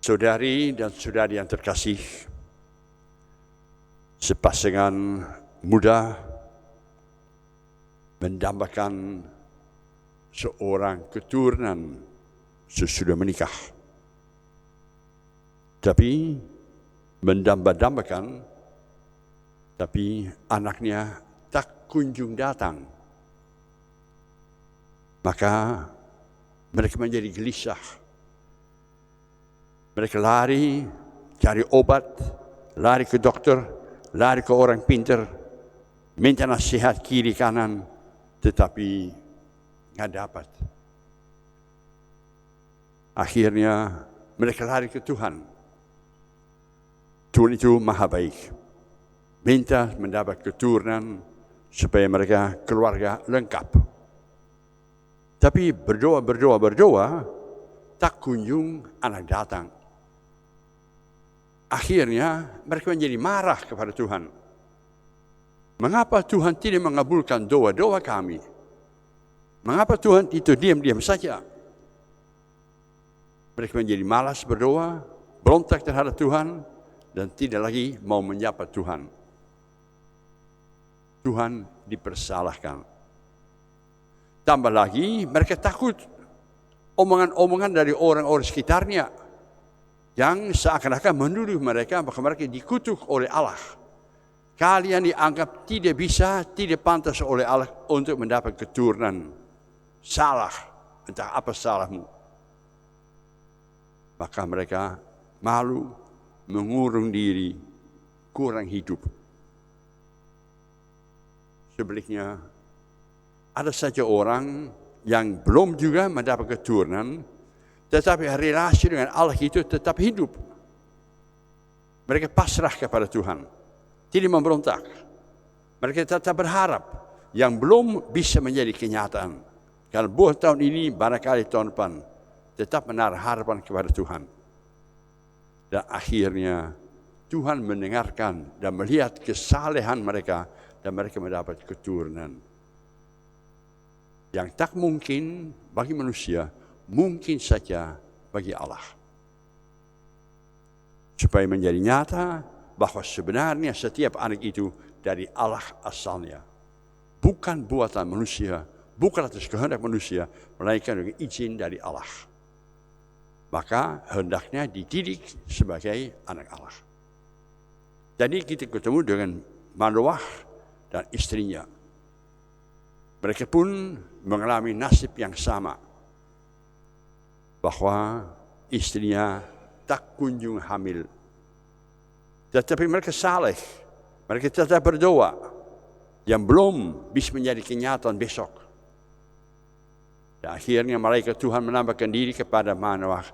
Saudari dan saudari yang terkasih, sepasangan muda mendambakan seorang keturunan sesudah menikah. Tapi mendamba-dambakan, tapi anaknya tak kunjung datang. Maka mereka menjadi gelisah. Mereka lari, cari obat, lari ke dokter, lari ke orang pintar, minta nasihat kiri kanan, tetapi nggak dapat. Akhirnya mereka lari ke Tuhan. Tuhan itu maha baik. Minta mendapat keturunan supaya mereka keluarga lengkap. Tapi berdoa, tak kunjung anak datang. Akhirnya mereka menjadi marah kepada Tuhan. Mengapa Tuhan tidak mengabulkan doa-doa kami? Mengapa Tuhan itu diam-diam saja? Mereka menjadi malas berdoa, berontak terhadap Tuhan, dan tidak lagi mau menyapa Tuhan. Tuhan dipersalahkan. Tambah lagi, mereka takut omongan-omongan dari orang-orang sekitarnya yang seakan-akan menuduh mereka bahwa mereka dikutuk oleh Allah. Kalian dianggap tidak bisa, tidak pantas oleh Allah untuk mendapat keturunan. Salah, entah apa salahmu. Maka mereka malu, mengurung diri, kurang hidup. Sebaliknya, ada saja orang yang belum juga mendapat keturunan, tetapi relasi dengan Allah itu tetap hidup. Mereka pasrah kepada Tuhan, tidak memberontak. Mereka tetap berharap yang belum bisa menjadi kenyataan. Kalau buat tahun ini, barangkali tahun depan, tetap menaruh harapan kepada Tuhan. Dan akhirnya Tuhan mendengarkan dan melihat kesalehan mereka, dan mereka mendapat keturunan. Yang tak mungkin bagi manusia, mungkin saja bagi Allah. Supaya menjadi nyata bahwa sebenarnya setiap anak itu dari Allah asalnya. Bukan buatan manusia, bukan atas kehendak manusia, melainkan dengan izin dari Allah. Maka hendaknya dididik sebagai anak Allah. Jadi kita ketemu dengan Manoah dan istrinya. Mereka pun mengalami nasib yang sama. Bahwa istrinya tak kunjung hamil. Tetapi mereka saleh. Mereka tetap berdoa. Yang belum bisa menjadi kenyataan besok. Dan akhirnya malaikat Tuhan menambahkan diri kepada Manoah.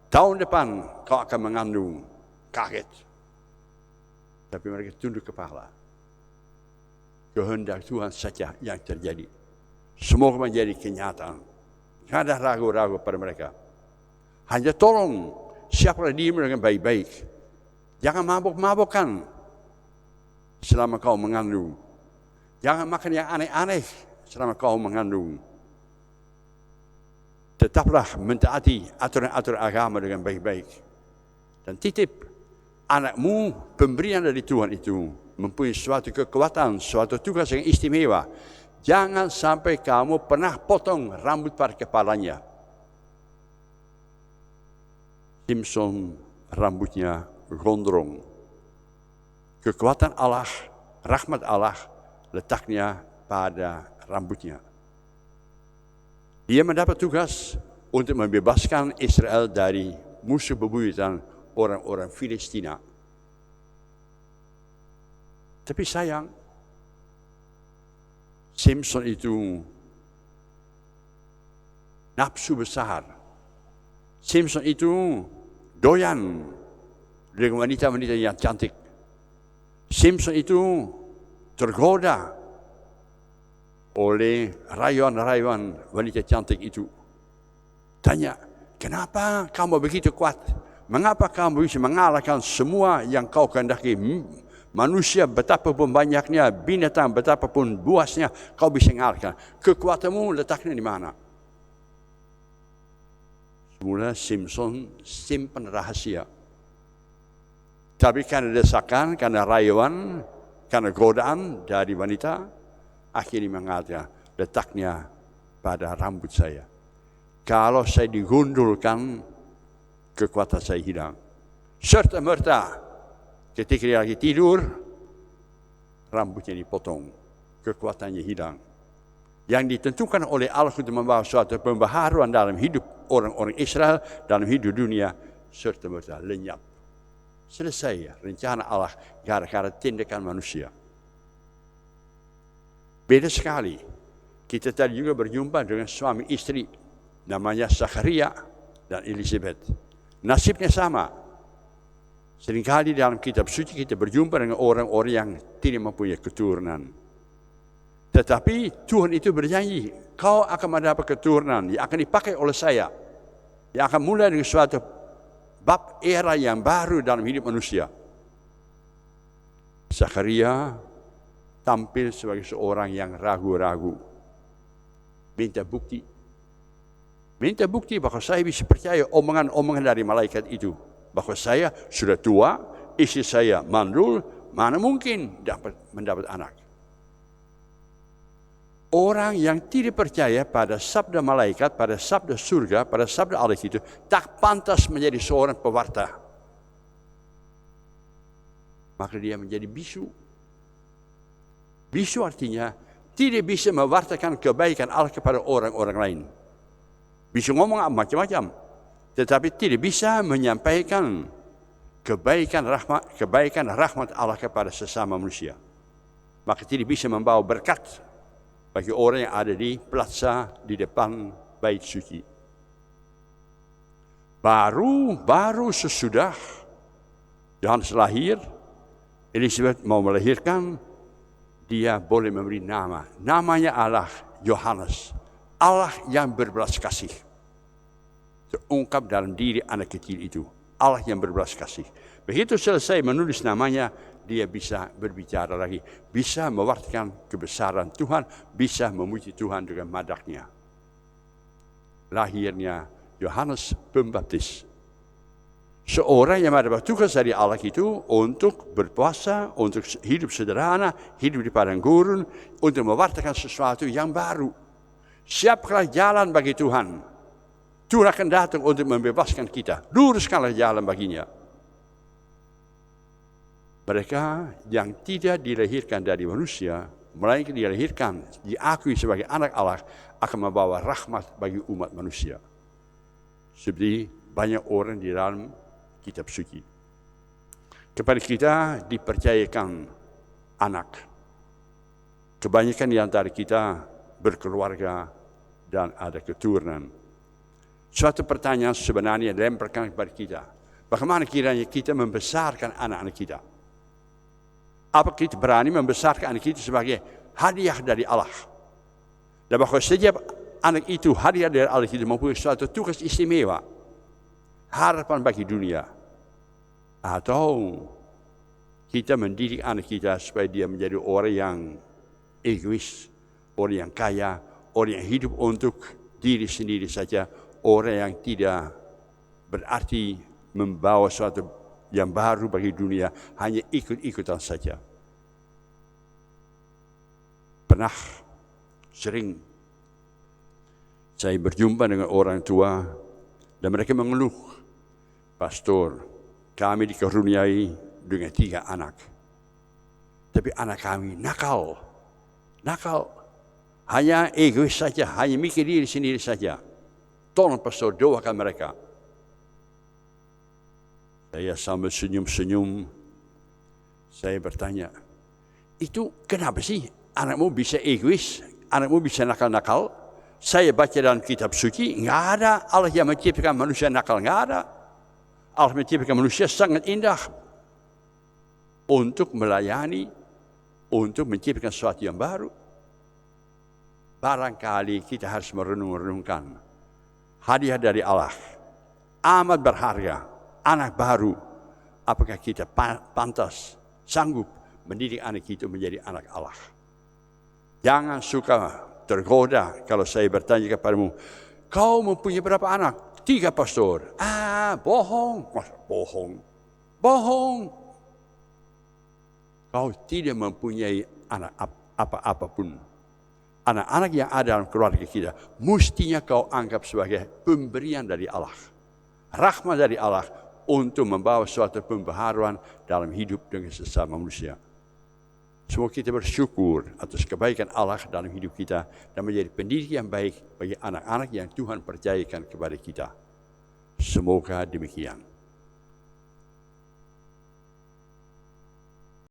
Tahun depan kau akan mengandung. Kaget. Tapi mereka tunduk kepala. Kehendak Tuhan saja yang terjadi. Semoga menjadi kenyataan. Tidak ada ragu-ragu pada mereka. Hanya tolong siaplah dirimu dengan baik-baik. Jangan mabuk-mabukan selama kau mengandung. Jangan makan yang aneh-aneh selama kau mengandung. Tetaplah mentaati aturan-aturan agama dengan baik-baik. Dan titip anakmu pemberian dari Tuhan itu mempunyai suatu kekuatan, suatu tugas yang istimewa. Jangan sampai kamu pernah potong rambut pada kepalanya. Simpson rambutnya gondrong. Kekuatan Allah, rahmat Allah letaknya pada rambutnya. Dia mendapat tugas untuk membebaskan Israel dari musuh bebuyutan orang-orang Filistina. Tapi sayang, Simpson itu nafsu besar. Simpson itu doyan dengan wanita-wanita yang cantik. Simpson itu tergoda oleh rayuan-rayuan wanita cantik itu. Tanya, kenapa kamu begitu kuat? Mengapa kamu bisa mengalahkan semua yang kau kehendaki? Manusia betapapun banyaknya, binatang betapapun buasnya, kau bisa mengalahkan. Kekuatanmu letaknya di mana? Mula Simpson simpan rahasia. Tapi karena desakan, karena rayuan, karena godaan dari wanita, akhirnya mengatakan letaknya pada rambut saya. Kalau saya digundulkan, kekuatan saya hilang. Serta-merta ketika dia lagi tidur, rambutnya dipotong, kekuatannya hilang. Yang ditentukan oleh Allah untuk membawa suatu pembaharuan dalam hidup orang-orang Israel, dalam hidup dunia, serta-merta lenyap. Selesai rencana Allah gara-gara tindakan manusia. Beda sekali. Kita tadi juga berjumpa dengan suami istri, namanya Zakaria dan Elizabeth. Nasibnya sama. Seringkali dalam kitab suci kita berjumpa dengan orang-orang yang tidak mempunyai keturunan. Tetapi Tuhan itu berjanji, kau akan mendapat keturunan yang akan dipakai oleh saya. Yang akan mulai dengan suatu bab era yang baru dalam hidup manusia. Zakaria tampil sebagai seorang yang ragu-ragu. Minta bukti. Minta bukti bahwa saya bisa percaya omongan-omongan dari malaikat itu. Bahwa saya sudah tua, istri saya mandul, mana mungkin dapat mendapat anak. Orang yang tidak percaya pada sabda malaikat, pada sabda surga, pada sabda Allah itu, tak pantas menjadi seorang pewarta. Maka dia menjadi bisu. Bisu artinya tidak bisa mewartakan kebaikan Allah kepada orang-orang lain. Bisa ngomong macam-macam, tetapi tidak bisa menyampaikan kebaikan rahmat Allah kepada sesama manusia. Maka tidak bisa membawa berkat bagi orang yang ada di plaza di depan bait suci. Baru sesudah Yohanes lahir, Elizabeth mau melahirkan, dia boleh memberi nama. Namanya Allah Yohanes, Allah yang berbelas kasih. Terungkap dalam diri anak kecil itu, Allah yang berbelas kasih. Begitu selesai menulis namanya, dia bisa berbicara lagi, bisa mewartakan kebesaran Tuhan, bisa memuji Tuhan dengan madaknya. Lahirnya Yohanes Pembaptis. Seorang yang mendapat tugas dari Allah itu untuk berpuasa, untuk hidup sederhana, hidup di padang gurun, untuk mewartakan sesuatu yang baru. Siapkanlah jalan bagi Tuhan. Tuhan akan datang untuk membebaskan kita. Luruskanlah jalan baginya. Mereka yang tidak dilahirkan dari manusia, melainkan dilahirkan, diakui sebagai anak Allah, akan membawa rahmat bagi umat manusia. Seperti banyak orang di dalam kitab suci. Kepada kita dipercayakan anak. Kebanyakan di antara kita berkeluarga dan ada keturunan. Suatu pertanyaan sebenarnya dilemparkan kepada kita. Bagaimana kiranya kita membesarkan anak-anak kita? Apa kita berani membesarkan anak itu sebagai hadiah dari Allah? Dan bahwa setiap anak itu, hadiah dari Allah itu mempunyai suatu tugas istimewa. Harapan bagi dunia. Atau kita mendidik anak kita supaya dia menjadi orang yang egois, orang yang kaya, orang yang hidup untuk diri sendiri saja, orang yang tidak berarti membawa suatu yang baru bagi dunia, hanya ikut-ikutan saja. Pernah sering saya berjumpa dengan orang tua dan mereka mengeluh, "Pastor, kami dikaruniai dengan 3 anak. Tapi anak kami nakal. Hanya egois saja, hanya mikir diri sendiri saja. Tolong pastor doakan mereka." Saya sambil senyum-senyum, saya bertanya, itu kenapa sih anakmu bisa egois, anakmu bisa nakal-nakal? Saya baca dalam kitab suci, nggak ada Allah yang menciptakan manusia nakal, nggak ada. Allah menciptakan manusia sangat indah untuk melayani, untuk menciptakan sesuatu yang baru. Barangkali kita harus merenung-renungkan hadiah dari Allah, amat berharga. Anak baru, apakah kita pantas, sanggup mendidik anak itu menjadi anak Allah? Jangan suka tergoda kalau saya bertanya kepadamu, kau mempunyai berapa anak? 3 pastor. Bohong. Bohong. Bohong. Kau tidak mempunyai anak apa-apapun. Anak-anak yang ada dalam keluarga kita, mestinya kau anggap sebagai pemberian dari Allah. Rahmat dari Allah untuk membawa suatu pembaharuan dalam hidup dengan sesama manusia. Semoga kita bersyukur atas kebaikan Allah dalam hidup kita dan menjadi pendidik yang baik bagi anak-anak yang Tuhan percayakan kepada kita. Semoga demikian.